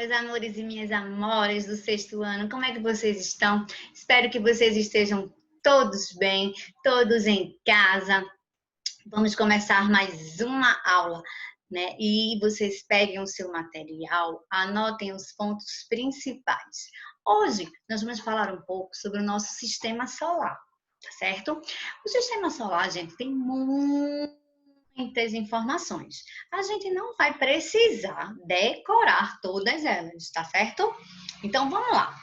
meus amores e minhas amores do sexto ano. Como é que vocês estão? Espero que vocês estejam todos bem, todos em casa. Vamos começar mais uma aula, né? E vocês peguem o seu material, anotem os pontos principais. Hoje nós vamos falar um pouco sobre o nosso sistema solar, tá certo? O sistema solar, gente, tem muitas informações. A gente não vai precisar decorar todas elas, tá certo? Então vamos lá.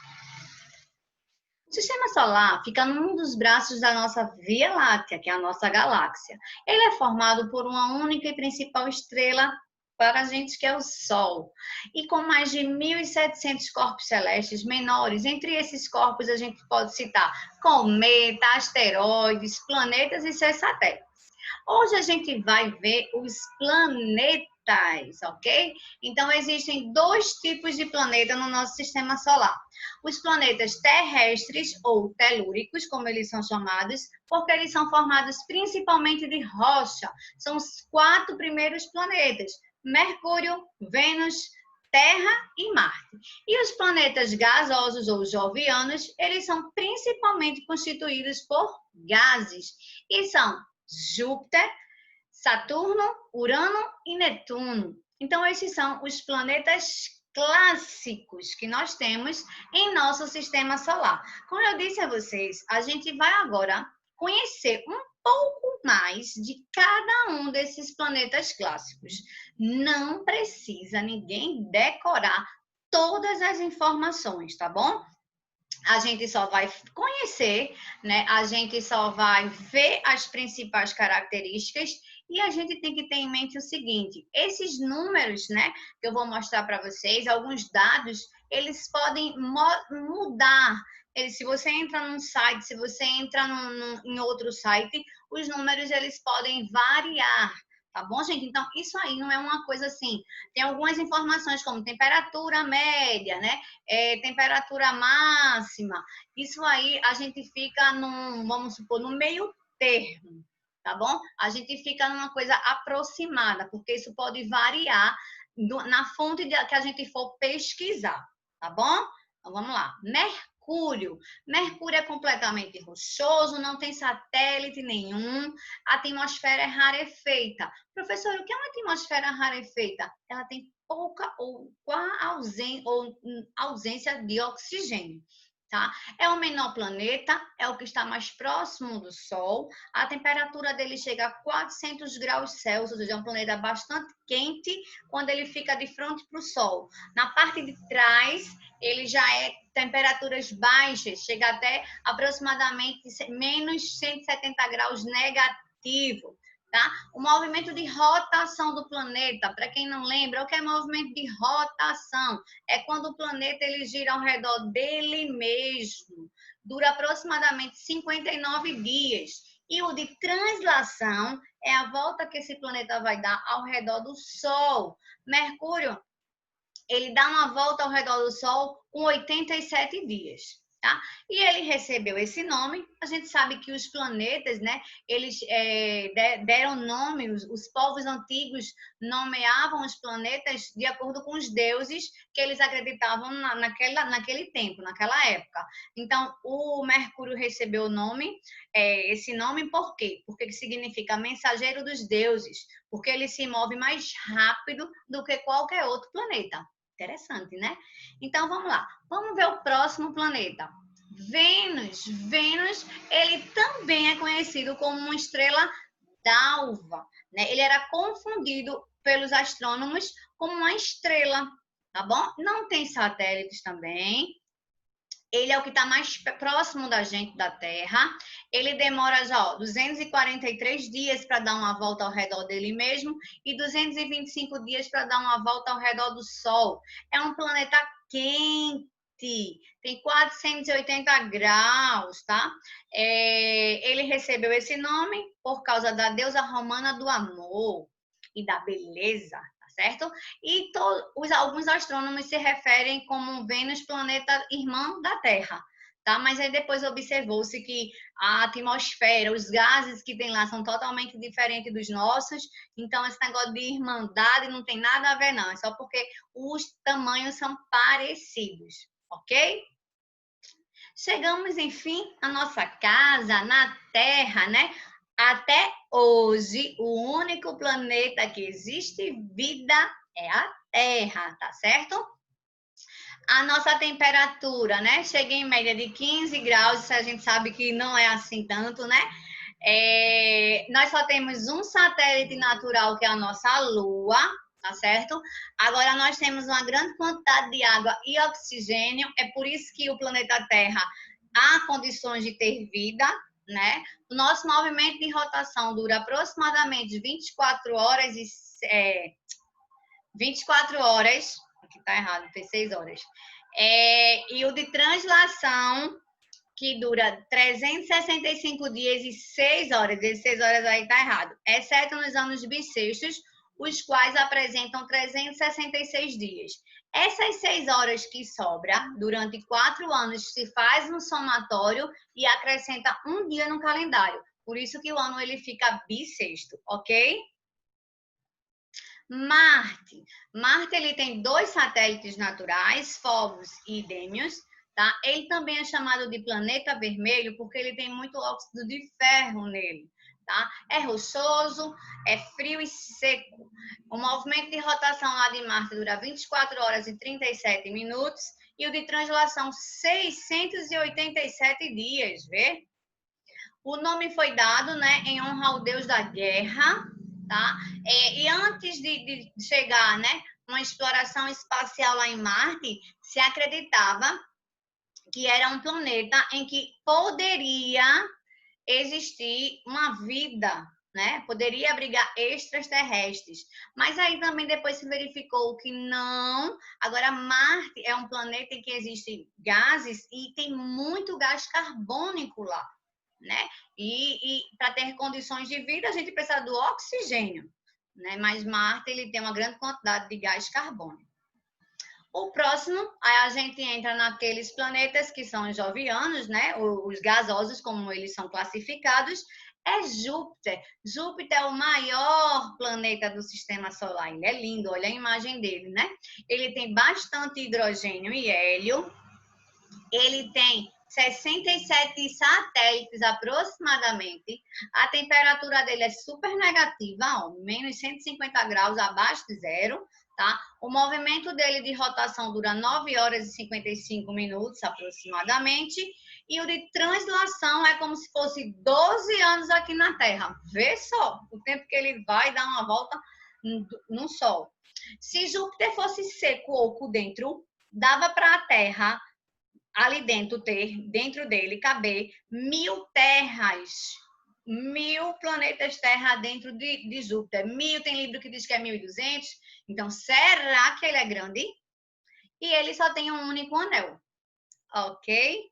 O sistema solar fica num dos braços da nossa Via Láctea, que é a nossa galáxia. Ele é formado por uma única e principal estrela para a gente, que é o Sol. E com mais de 1.700 corpos celestes menores. Entre esses corpos a gente pode citar cometa, asteroides, planetas e seus satélites. Hoje a gente vai ver os planetas, ok? Então, existem dois tipos de planeta no nosso sistema solar. Os planetas terrestres ou telúricos, como eles são chamados, porque eles são formados principalmente de rocha. São os 4 primeiros planetas: Mercúrio, Vênus, Terra e Marte. E os planetas gasosos ou jovianos, eles são principalmente constituídos por gases e são Júpiter, Saturno, Urano e Netuno. Então, esses são os planetas clássicos que nós temos em nosso sistema solar. Como eu disse a vocês, a gente vai agora conhecer um pouco mais de cada um desses planetas clássicos. Não precisa ninguém decorar todas as informações, tá bom? A gente só vai conhecer, né? A gente só vai ver as principais características e a gente tem que ter em mente o seguinte: esses números, né, que eu vou mostrar para vocês, alguns dados, eles podem mudar. Se você entra num site, se você entra em outro site, os números eles podem variar. Tá bom, gente? Então, isso aí não é uma coisa assim. Tem algumas informações como temperatura média, né? Temperatura máxima. Isso aí a gente fica vamos supor, no meio termo, tá bom? A gente fica numa coisa aproximada, porque isso pode variar na fonte que a gente for pesquisar, tá bom? Então, vamos lá. Mercúrio. Mercúrio é completamente rochoso, não tem satélite nenhum, a atmosfera é rarefeita. Professor, o que é uma atmosfera rarefeita? Ela tem pouca ou ausência de oxigênio, tá? É o menor planeta, é o que está mais próximo do Sol. A temperatura dele chega a 400 graus Celsius, ou seja, é um planeta bastante quente quando ele fica de frente para o Sol. Na parte de trás, ele já é temperaturas baixas, chega até aproximadamente menos 170 graus negativo. Tá? O movimento de rotação do planeta, para quem não lembra, o que é movimento de rotação? É quando o planeta ele gira ao redor dele mesmo. Dura aproximadamente 59 dias. E o de translação é a volta que esse planeta vai dar ao redor do Sol. Mercúrio, ele dá uma volta ao redor do Sol com 87 dias. Tá? E ele recebeu esse nome. A gente sabe que os planetas, né, eles deram nome, os povos antigos nomeavam os planetas de acordo com os deuses que eles acreditavam naquele tempo, naquela época. Então, o Mercúrio recebeu o nome, esse nome por quê? Porque significa mensageiro dos deuses, porque ele se move mais rápido do que qualquer outro planeta. Interessante, né? Então, vamos lá. Vamos ver o próximo planeta. Vênus. Vênus, ele também é conhecido como uma estrela d'alva, né? Ele era confundido pelos astrônomos como uma estrela, tá bom? Não tem satélites também. Ele é o que está mais próximo da gente, da Terra. Ele demora já 243 dias para dar uma volta ao redor dele mesmo e 225 dias para dar uma volta ao redor do Sol. É um planeta quente, tem 480 graus, tá? Ele recebeu esse nome por causa da deusa romana do amor e da beleza, certo? E alguns astrônomos se referem como Vênus, planeta irmã da Terra, tá? Mas aí depois observou-se que a atmosfera, os gases que tem lá são totalmente diferentes dos nossos, então esse negócio de irmandade não tem nada a ver, não. É só porque os tamanhos são parecidos, ok? Chegamos, enfim, à nossa casa, na Terra, né? Até hoje, o único planeta que existe vida é a Terra, tá certo? A nossa temperatura, né? Chega em média de 15 graus, a gente sabe que não é assim tanto, né? Nós só temos um satélite natural, que é a nossa Lua, tá certo? Agora, nós temos uma grande quantidade de água e oxigênio, é por isso que o planeta Terra há condições de ter vida, né? O nosso movimento de rotação dura aproximadamente 24 horas 24 horas, aqui tá errado, tem 6 horas. E o de translação, que dura 365 dias e 6 horas. Esses 6 horas aí tá errado. Exceto nos anos bissextos, os quais apresentam 366 dias. Essas 6 horas que sobra, durante 4 anos, se faz um somatório e acrescenta um dia no calendário. Por isso que o ano ele fica bissexto, ok? Marte. Marte ele tem 2 satélites naturais, Phobos e Démios, tá? Ele também é chamado de planeta vermelho porque ele tem muito óxido de ferro nele, tá? É rochoso, é frio e seco. O movimento de rotação lá de Marte dura 24 horas e 37 minutos e o de translação 687 dias, vê? O nome foi dado, né, em honra ao deus da guerra, tá? E antes de chegar, né, uma exploração espacial lá em Marte, se acreditava que era um planeta em que poderia existir uma vida, né? Poderia abrigar extraterrestres. Mas aí também depois se verificou que não. Agora, Marte é um planeta em que existem gases e tem muito gás carbônico lá, né? E para ter condições de vida, a gente precisa do oxigênio, né? Mas Marte ele tem uma grande quantidade de gás carbônico. O próximo, aí a gente entra naqueles planetas que são jovianos, né? Os gasosos, como eles são classificados, é Júpiter. Júpiter é o maior planeta do sistema solar. Ele é lindo, olha a imagem dele, né? Ele tem bastante hidrogênio e hélio. Ele tem 67 satélites aproximadamente. A temperatura dele é super negativa, ó, menos 150 graus abaixo de zero, tá? O movimento dele de rotação dura 9 horas e 55 minutos aproximadamente. E o de translação é como se fosse 12 anos aqui na Terra. Vê só o tempo que ele vai dar uma volta no Sol. Se Júpiter fosse seco oco dentro, dava para a Terra ali dentro dele, caber 1000 terras, 1000 planetas Terra dentro de Júpiter. 1000, tem livro que diz que é 1200. Então, será que ele é grande? E ele só tem um único anel, ok?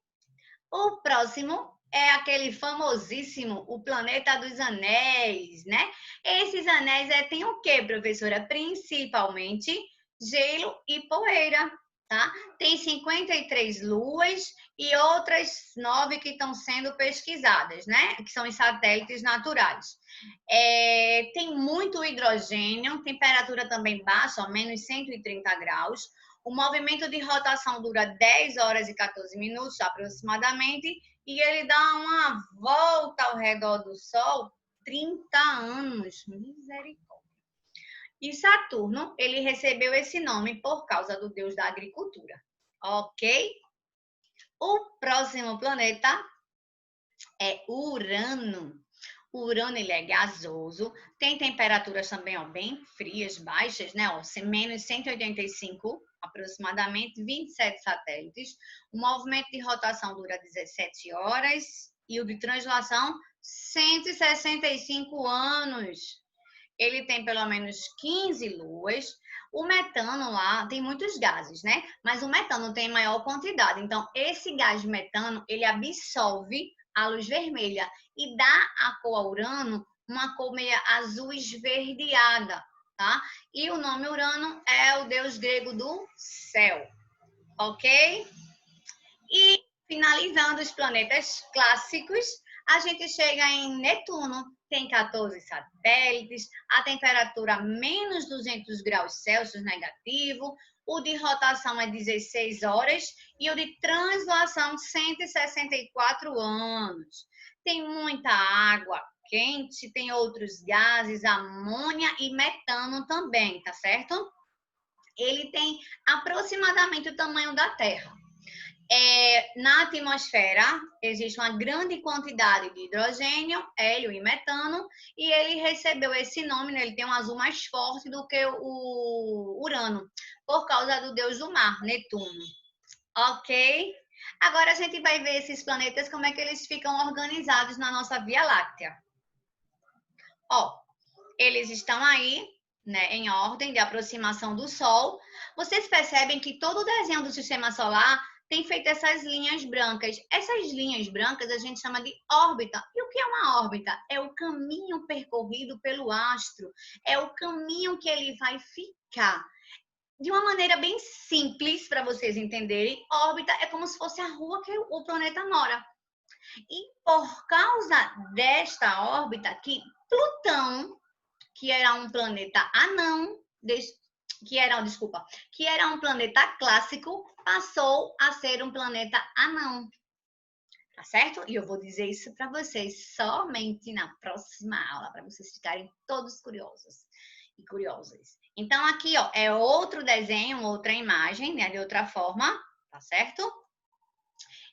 O próximo é aquele famosíssimo, o planeta dos anéis, né? Esses anéis tem o quê, professora? Principalmente gelo e poeira, tá? Tem 53 luas e outras 9 que estão sendo pesquisadas, né? Que são os satélites naturais. Tem muito hidrogênio, temperatura também baixa, menos 130 graus. O movimento de rotação dura 10 horas e 14 minutos aproximadamente e ele dá uma volta ao redor do Sol 30 anos. Misericórdia. E Saturno, ele recebeu esse nome por causa do deus da agricultura, ok? O próximo planeta é Urano. O Urano ele é gasoso, tem temperaturas também bem frias, baixas, né? Menos 185, aproximadamente 27 satélites. O movimento de rotação dura 17 horas e o de translação 165 anos. Ele tem pelo menos 15 luas. O metano lá tem muitos gases, né? Mas o metano tem maior quantidade. Então, esse gás metano, ele absorve a luz vermelha e dá a cor a Urano uma cor meio azul esverdeada, tá? E o nome Urano é o deus grego do céu, ok? E Finalizando os planetas clássicos, a gente chega em Netuno, tem 14 satélites, a temperatura menos 200 graus Celsius negativo, o de rotação é 16 horas e o de translação 164 anos. Tem muita água quente, tem outros gases, amônia e metano também, tá certo? Ele tem aproximadamente o tamanho da Terra. Na atmosfera existe uma grande quantidade de hidrogênio, hélio e metano, e ele recebeu esse nome, né? Ele tem um azul mais forte do que o Urano, por causa do deus do mar, Netuno. Ok? Agora a gente vai ver esses planetas, como é que eles ficam organizados na nossa Via Láctea. Ó, eles estão aí, né, em ordem de aproximação do Sol. Vocês percebem que todo o desenho do Sistema Solar tem feito essas linhas brancas. Essas linhas brancas a gente chama de órbita. E o que é uma órbita? É o caminho percorrido pelo astro. É o caminho que ele vai ficar. De uma maneira bem simples, para vocês entenderem, órbita é como se fosse a rua que o planeta mora. E por causa desta órbita, que Plutão, que era um planeta anão, que era um planeta clássico, passou a ser um planeta anão. Tá certo? E eu vou dizer isso para vocês somente na próxima aula, para vocês ficarem todos curiosos e curiosas. Então, aqui, ó, é outro desenho, outra imagem, né, de outra forma, tá certo?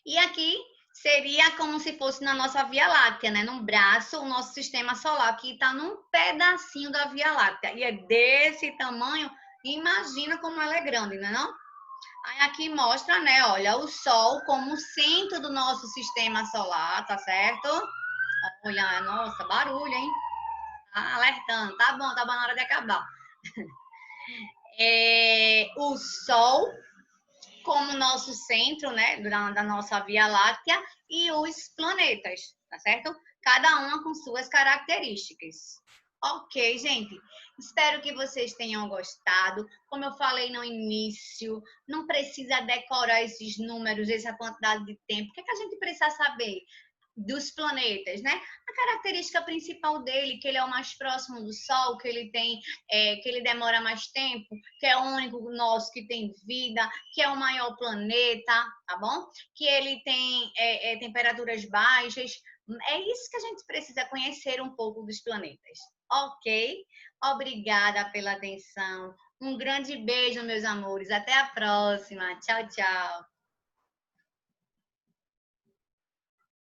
E aqui seria como se fosse na nossa Via Láctea, né? Num braço, o nosso sistema solar, que está num pedacinho da Via Láctea. E é desse tamanho, imagina como ela é grande, né, não? Aí aqui mostra, né, olha, o Sol como centro do nosso sistema solar, tá certo? Olha, nossa, barulho, hein? Tá alertando, tá bom na hora de acabar. O Sol como nosso centro, né, da nossa Via Láctea, e os planetas, tá certo? Cada uma com suas características. Ok, gente. Espero que vocês tenham gostado. Como eu falei no início, não precisa decorar esses números, essa quantidade de tempo. O que é que a gente precisa saber dos planetas, né? A característica principal dele, que ele é o mais próximo do Sol, que ele tem, que ele demora mais tempo, que é o único nosso que tem vida, que é o maior planeta, tá bom? Que ele tem temperaturas baixas. É isso que a gente precisa conhecer um pouco dos planetas, ok? Obrigada pela atenção. Um grande beijo, meus amores. Até a próxima. Tchau, tchau.